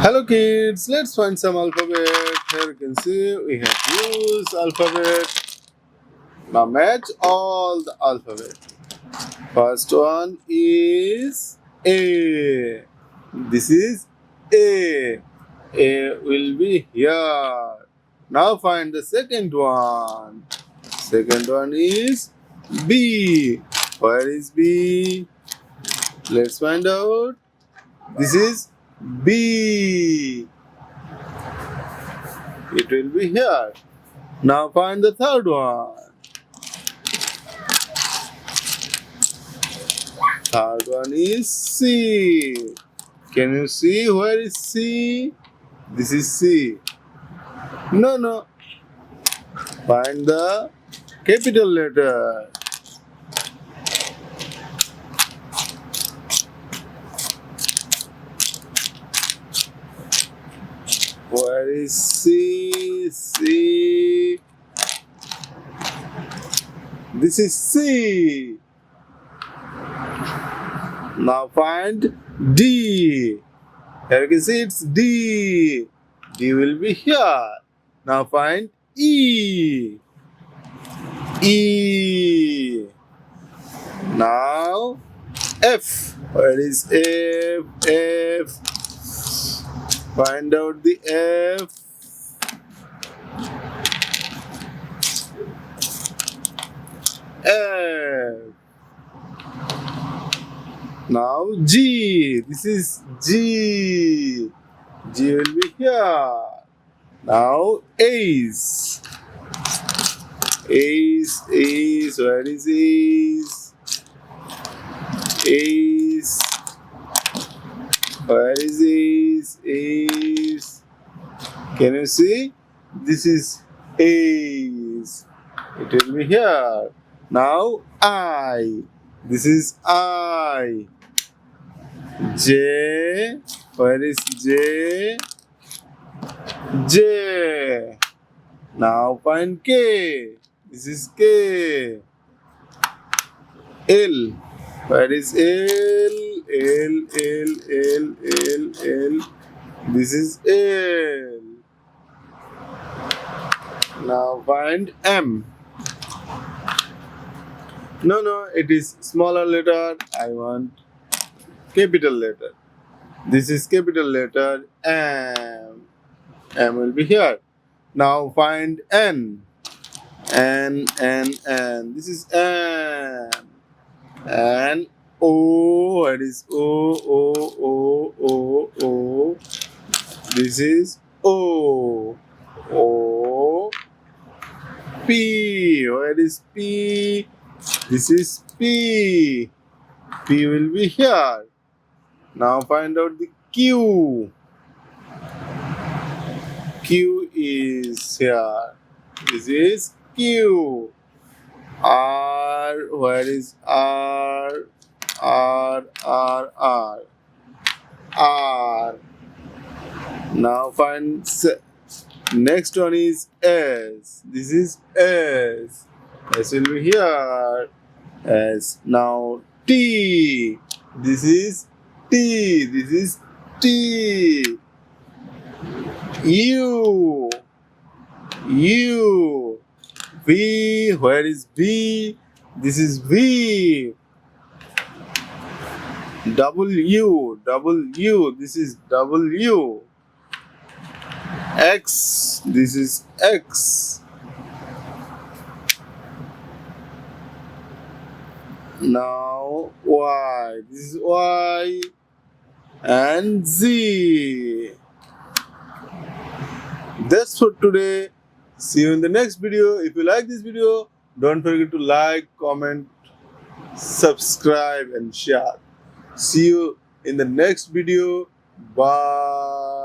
Hello kids, let's find some alphabet. Here you can see we have used alphabet. Now match all the alphabet. First one is A. This is A. A will be here. Now find the second one. Second one is B. Where is B? Let's find out. This is B. It will be here. Now find the third one. Third one is C. Can you see where is C? This is C. No. Find the capital letter. Where is C? C. This is C. Now find D. Here you can see it's D. D will be here. Now find E. E. Now F. Where is F? F. Find out the F. F. Now G. This is G. G will be here. Now Ace. Ace. Ace. Where is Ace? Ace. Where is Ace? Ace. Can you see? This is Ace. It will be here. Now I. This is I. J. Where is J? J. Now find K. This is K. L. Where is L? L. This is L. Now find M. No, it is smaller letter. I want capital letter. This is capital letter M. M will be here. Now find N. N. This is M. And O. Where is O? This is O. O. P. Where is P? This is P. P will be here. Now find out the Q. Q is here. This is Q. R. Where is R? R. Now find next one is S. This is S. S will be here. S. Now T. This is T. This is T. U. V. Where is V? This is V. W. This is W. X. This is X. Now Y. This is Y. And Z. That's for today. See you in the next video. If you like this video, don't forget to like, comment, subscribe and share. See you in the next video. Bye.